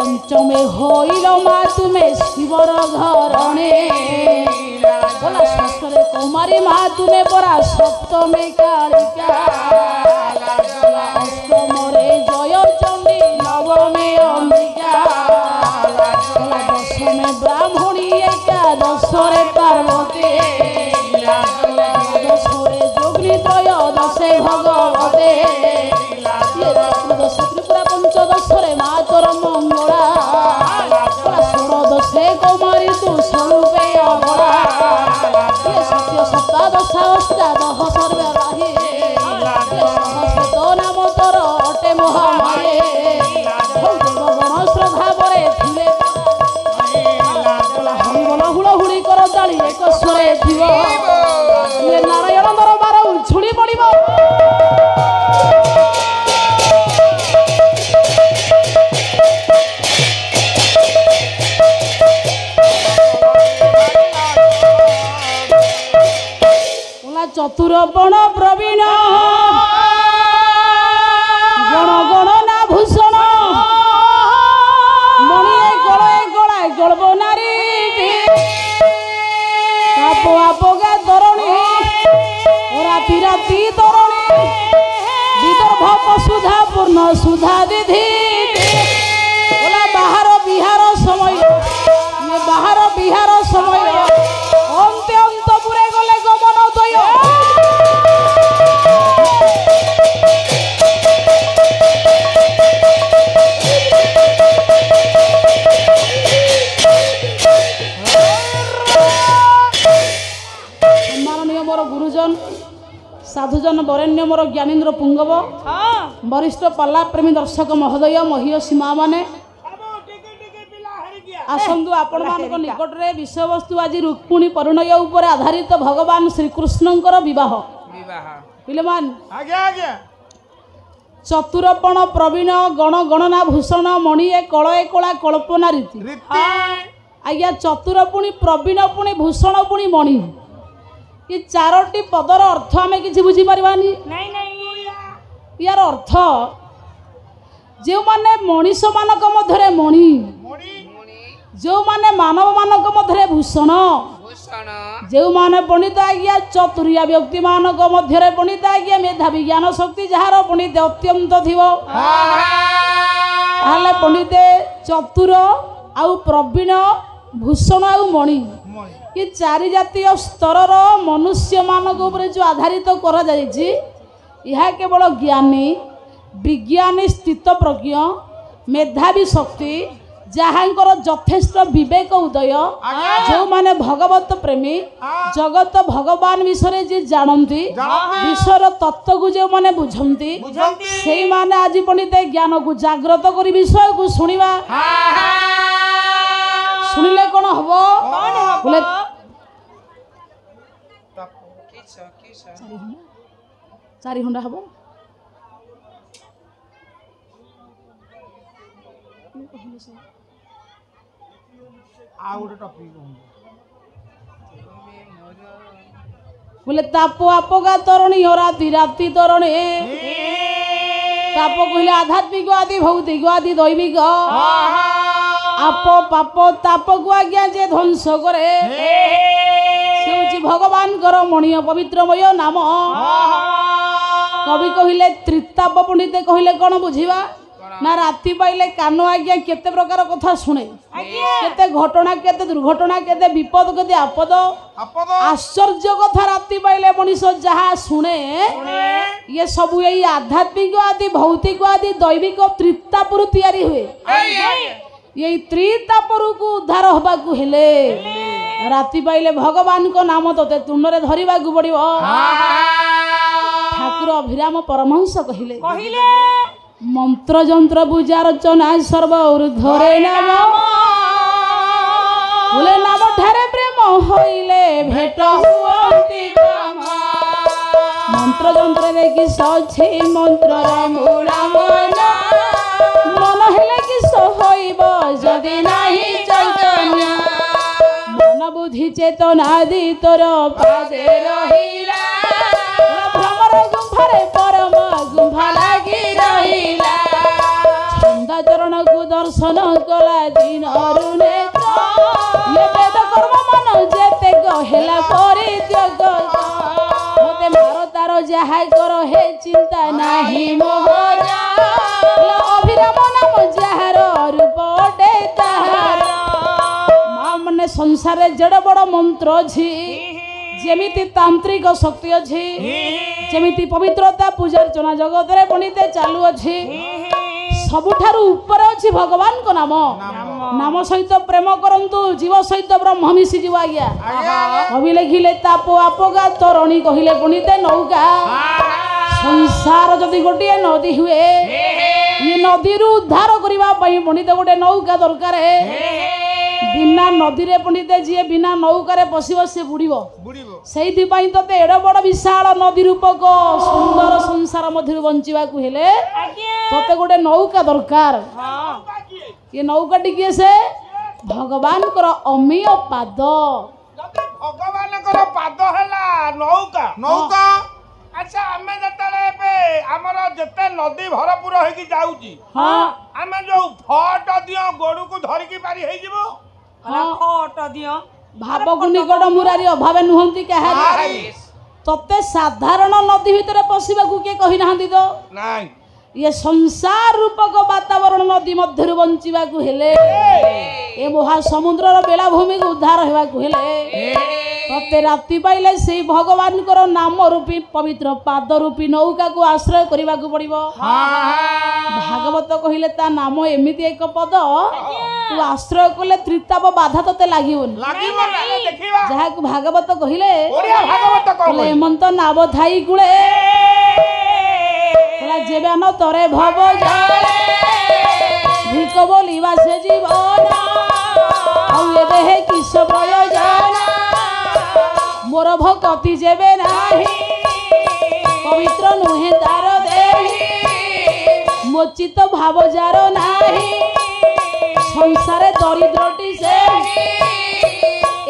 पंचमे होइल मा तुमे शिवर घरणे बोला षष्ठरे कुमारी मा तुमे परा सप्तमे कालिका अष्टमरे जय चंडी नवमे अंबिका बोला दशमे ब्राह्मणी एकादशरे पार्वती दशरे जोग्नि त्रयोदशे भगवते दश त्रिपुरा पंचदशरे मा तोर मंगला षोड़शे कौमारी तू स्वरूपे अमला सत्य सप्तादश अष्टादश सर्वे राही तो नाम तोर अटे महामाये देवगण श्रद्धा परे थिले हरिबोल हुड़हुड़ी कर ताली एक स्वरे थिव नारायण दरबार उछुड़ी पड़िब चतुरपण प्रवीण गण गणना भूषण मणिए गलाए गलाए गल्ब नारी आप आपगा तरणी राति राति तरणी विदर्भ सुधा पूर्ण सुधा दिधि बोला बाहर बिहार समय ये बाहर बिहार समय अंते अंतपुरे गले गमन दय माननीय मोर गुरुजन साधुजन वरेण्य मोर ज्ञानेन्द्र पुंगव वरिष्ठ पाला प्रेमी दर्शक महोदय महिषी माँ मैंने आसंतु आपण मानक निकट रे विषय वस्तु आज रुक्मिणी परिणय उपर आधारित भगवान श्रीकृष्णंकर विवाह पिलेमान चतुरपण प्रवीण गण गणना भूषण मणिए कलए कला कल्पना रीति आज्ञा चतुर पुणी प्रवीण पुणी भूषण पुणी मणि ये चारोटी पदर अर्थ आम कि बुझीपार यार अर्थ जो माने मनीष मानक मध्य मणि जो माने मानव मानक मध्य भूषण जो माने पंडित आज्ञा चतुरिया व्यक्ति मानक मध्य पंडित आज्ञा मेधा विज्ञान शक्ति जार पंडित अत्यंत थाले पंडित चतुर आउ प्रवीण भूषण आउ मणि ये चारि जातीय स्तर मनुष्य मानक ऊपर जो आधारित करा जायछि यह केवल ज्ञानी विज्ञानी स्थित प्रज्ञ मेधावी शक्ति जहाँकर यथेष्ट विवेक उदय जो माने भगवत प्रेमी जगत भगवान विषय जी जानती विषय तत्व को जो माने बुझंती से माने आज पंडित ज्ञान को जागृत करी विषय को सुनिबा सुनिले कौन हम बोले चारि घंटा हम बोले ताप आपगा तरणी राति राति तरणी ताप कहले आध्यात्मिक आदि भौतिक आदि दैविक आप पाप ताप को आज्ञा जे ध्वंस करे से भगवान कर मणिय पवित्रमय नाम कवि कहले त्रिताप पंडित कहले कौन बुझीबा ना राति पाइले कान आज्ञा केते प्रकार कथा शुणे केते घटना केते दुर्घटना केते विपद केते आपद आश्चर्य कथा राति पाइले मनीष जहा शुणे ये सब यही आध्यात्मिक आदि भौतिक आदि दैविक त्रितापुर तैयारी हुए यही त्रितापुर को उद्धार हवा को हेले राति पाइले भगवान को नाम तोते तुंडरे धरिबा को पड़िबो ठाकुर अभिराम परमहंस कहिले मंत्र जंत्र पूजा रचना सर्व ऊर्ध्वरे नाम बोले नाम ठारे प्रेम होइले भेट हुअंती मंत्र जंत्र देखि सछि मंत्र मूला मन मन हेले कि होइब जदि नाही चैतन्य मन बुद्धि चेतना दी तोर पादे रहिला भ्रमर गुंफारे परम गुंफा लागी रहिला छंदा चरण को दर्शन दर्शन कला दिन रुने ये वेद कर्म मन जेते गहेला परित्यग मते मारो तारो जहा करो हे चिंता नाही मोहरा अभिराम नाम जहार रूप डे ताहार मां मने संसार जड़ बड़ मंत्र अछि जेमिति तांत्रिक शक्ति अछि जेमिति पवित्रता पूजार्चना जगत रे बनिते चालू अछि सबुठारु ऊपर अछि भगवान को नाम नाम सहित प्रेम करंतु जीव सहित ब्रह्म मिसी जीव आज्ञा कवि लिखिले ताप आपगा तरणी कहिले बनिते नौका संसार जदि गोटे नदी हुए ये नदी रु उद्धार करबा पई बनिते गोटे नौका दरकार बिना नदी रे पंडिते जी बिना नौकारे पशिब से बुड़ीबो सेइथि पई तते एड बड़ विशाल नदी रूपक सुंदर संसार मध्यरु बंचिबा को हेले तते गोटे नौका दरकार ये नौका टिके से भगवान कर अमीय पाद भगवान कर पाद हला नौका नौका अच्छा हमें जतले पे हमर जते नदी भरपूर होई की जाउची हां हमें जो फट दियो गोडू को धरि की पारी हेई जिवो फट दियो भाव को निकट मुरारी अभाव नुहंती कहारी तते साधारण नदी भितर पशिबा को के कहि नाहंती तो नहीं ये संसार रूपक वातावरण नदी मध्य बंचिबा को हेले ए महासमुद्र बेलाभूमि को उद्धार हेबा को हेले तते राति पाइले से भगवान कर नाम रूपी पवित्र पाद रूपी नौका को आश्रय करबा को पड़िबो भागवत कहिले ता नाम एमिति एक पद तू आश्रय कले त्रिताप बाधा तते लागिबोनी लागिबो ना देखिबा जहा को भागवत कहिले ओडिया भागवत कहले हेमंत नाव थाई गुळे जेबे न तरे भव जाले भिक बोलिबा से जीवन आउ ए देहे किस प्रयोजन मोर भक्ति जेबे नाही पवित्र नुहे तार देही मोचित भाव जार नाही संसारे दरिद्रटी से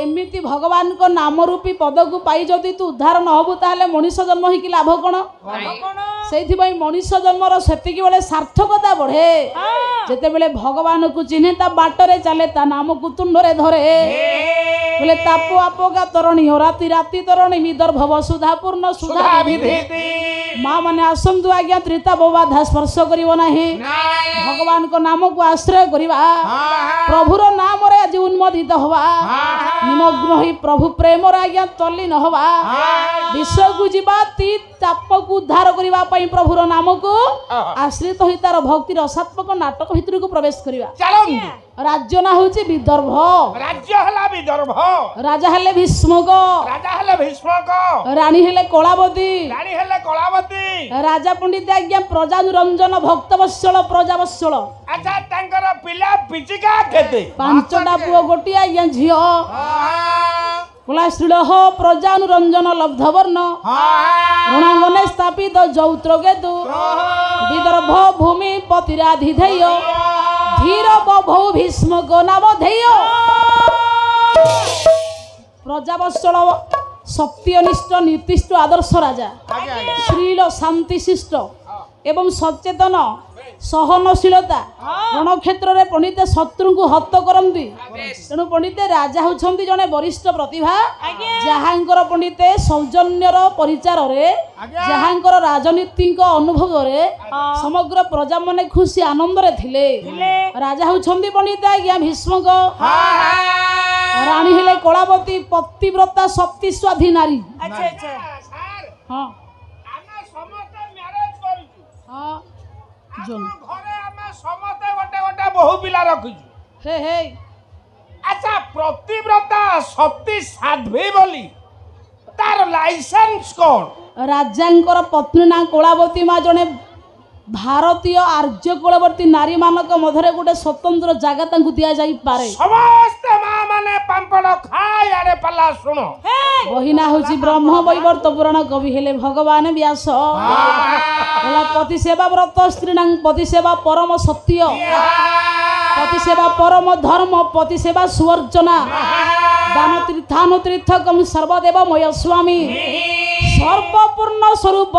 एमिति भगवान को नाम रूपी पद को पाई जदि तू उद्धार न हबु ताहले मनुष्य जन्म ही कि लाभ कोन सेइथि पई मनुष्य जन्मर सेतिकी बेले सार्थकता बढ़े जेते बेले भगवान को चिन्हे ता बाटरे चले ता नाम को तुंडरे धरे बोले तापो आपगा तरणी हो राति राति तरणी विदर्भ वसुधा पूर्ण सुधा विधि मां माने आसंतु आज्ञा त्रिता बाधा स्पर्श करिवो नाही भगवान को नाम को आश्रय करिवा प्रभुर नाम रे आज उन्मोदित होवा निमग्न ही प्रभु प्रेम रे आज्ञा तल्लीन होवा विश्व को जीवा ती ताप को उद्धार करिवा पई प्रभुर नाम को आश्रित होई तार भक्ति रसात्मक नाटक भितर को प्रवेश करिवा चलंतु राज्य ना होची विदर्भ राज्य हला विदर्भ राजा हेले भीष्मक राजा हले भीष्मक रानी हेले कलावती रानी हले कलावती राजा पंडित आज्ञा प्रजानुरंजन भक्तवत्सल प्रजावत्सल अच्छा तांकर पिला पिचिका केते पांचटा पुओ गोटी आज्ञा झियो कला श्रीलह प्रजानुरंजन लब्धवर्ण रणांगने स्थापित जौत्र केतु विदर्भ भूमि पतिराधिधेय धीर बभौ भीष्मक नाम धेय प्रजावत्सल सत्यनिष्ठ निर्दिष्ट आदर्श राजा श्रील शांतिशिष्ट एवं सचेतन सहनशीलता रणक्षेत्र में पंडित शत्रु को हत करती तेणु पंडित राजा होती जड़े वरिष्ठ प्रतिभा जहाँकर पंडित सौजन्यर परिचार जहाँकर राजनीतिक अनुभव समग्र प्रजा माने खुशी आनंद रे थिले राजा होती पंडित आज्ञा भीष्मक रानी हेले कलावती पतिव्रता शक्ति स्वाधी नारी अच्छा अच्छा हाँ आमे समस्त मैरिज करिछु हाँ जोन घरे आमे समस्त गोटे गोटे बहु पिला रखिछु हे हे अच्छा प्रतिव्रता शक्ति साध्वी बोली तार लाइसेंस कौन राजांकर पत्नी ना कलावती माँ जड़े भारतीय आर्य कुलवर्ती नारी मानक मधरे गोटे स्वतंत्र जगह तांकु दिया जाई पारे समस्त मां माने पांपड़ खाय आरे पल्ला सुनो बहिना होची ब्रह्म वैवर्त पुराण कवि हेले भगवान व्यास बोला पति सेवा व्रत स्त्रीणां पति सेवा परम सत्य पति सेवा परम धर्म पति सेवा सुवर्चना दान तीर्थानु तीर्थकम सर्वदेव मय स्वामी सर्वपूर्ण स्वरूप